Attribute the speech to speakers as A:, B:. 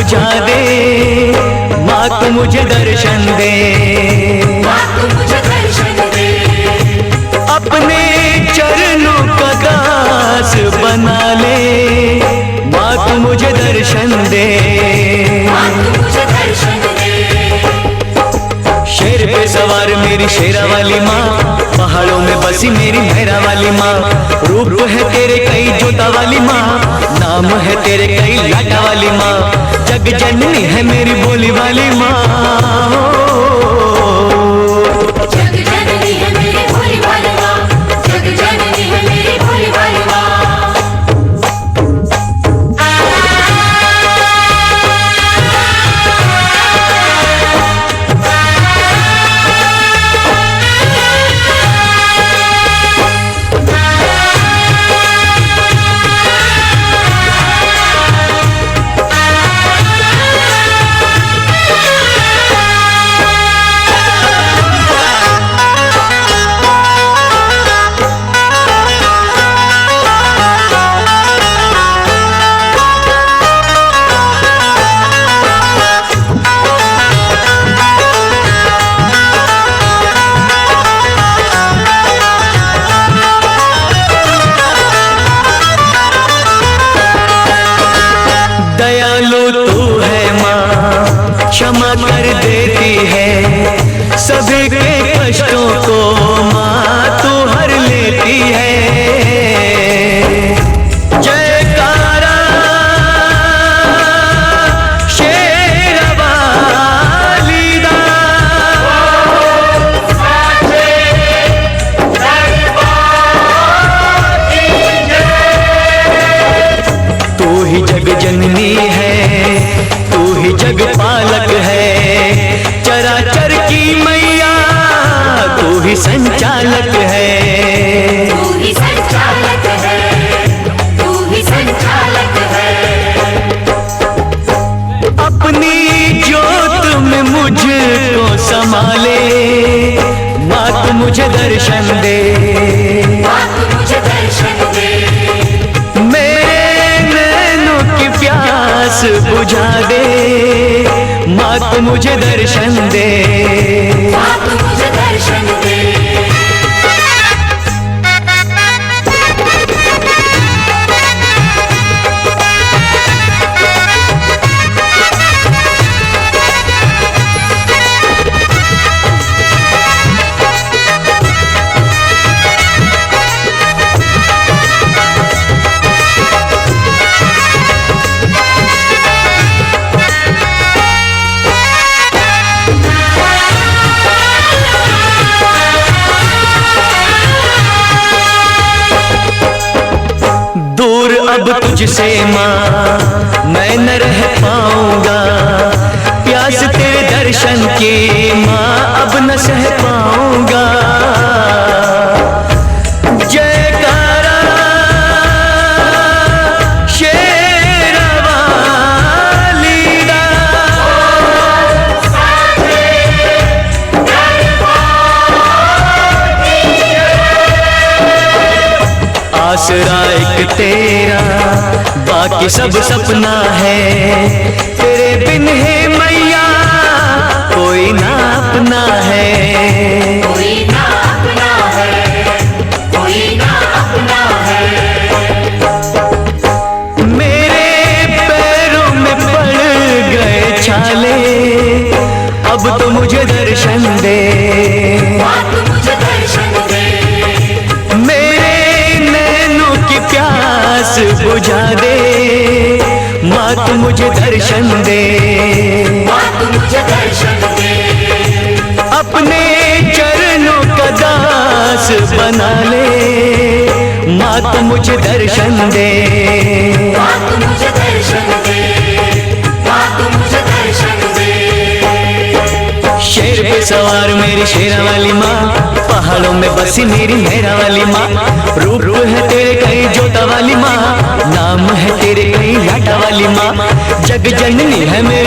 A: बुझा दे, माँ तू मुझे दर्शन दे,
B: माँ तू मुझे दर्शन दे।
A: अपने चरणों का दास बना ले, माँ तू मुझे दर्शन दे,
B: माँ तू मुझे दर्शन दे।
A: शेर पे सवार मेरी शेरा वाली माँ, पहाड़ों में बसी मेरी मेहरा वाली माँ, रूप है तेरे कई जोता वाली माँ, नाम है तेरे कई लाटा वाली माँ, जग जननी है मेरी भोली वाली माँ।
B: जग जननी है मेरी भोली वाली माँ, जग जननी है मेरी भोली वाली माँ।
A: क्षमा कर देती है सभी के कष्टों को, माँ तू हर लेती है। जयकारा शेर वाली दा, तू ही जग जननी है, तू ही जग पालक है, चराचर की मैया तू ही संचालक है,
B: तू ही संचालक है, तू ही संचालक है।
A: अपनी ज्योत में मुझको संभाले, माँ तू मुझे दर्शन दे,
B: माँ तू मुझे दर्शन दे।
A: प्यास बुझा दे, माँ तू मुझे दर्शन दे,
B: माँ तू मुझे दर्शन दे।
A: अब तुझसे माँ मैं न रह पाऊंगा, प्यास तेरे दर्शन की माँ अब न सह पाऊंगा। जयकारा शेर वाली दा, आसरा एक तेरा बाकी सब सपना है, तेरे बिन है मैया कोई ना अपना है,
B: कोई ना अपना है, कोई ना अपना है।
A: मेरे पैरों में पड़ गए छाले, अब तो मुझे दर्शन दे,
B: तू मुझे दर्शन दे।
A: प्यास बुझा दे, माँ तू मुझे दर्शन दे,
B: माँ तू मुझे दर्शन दे।
A: अपने चरणों का दास बना ले, माँ तू मुझे दर्शन दे,
B: माँ तू मुझे दर्शन दे, माँ तू मुझे दर्शन दे।
A: शेर पे सवार मेरी शेरा वाली माँ, पहाड़ों में बसी मेरी मेहरा वाली माँ, रूप है तेरे कई जोता वाली माँ, नाम है तेरे कई लाटा वाली माँ, जग जननी है मेरी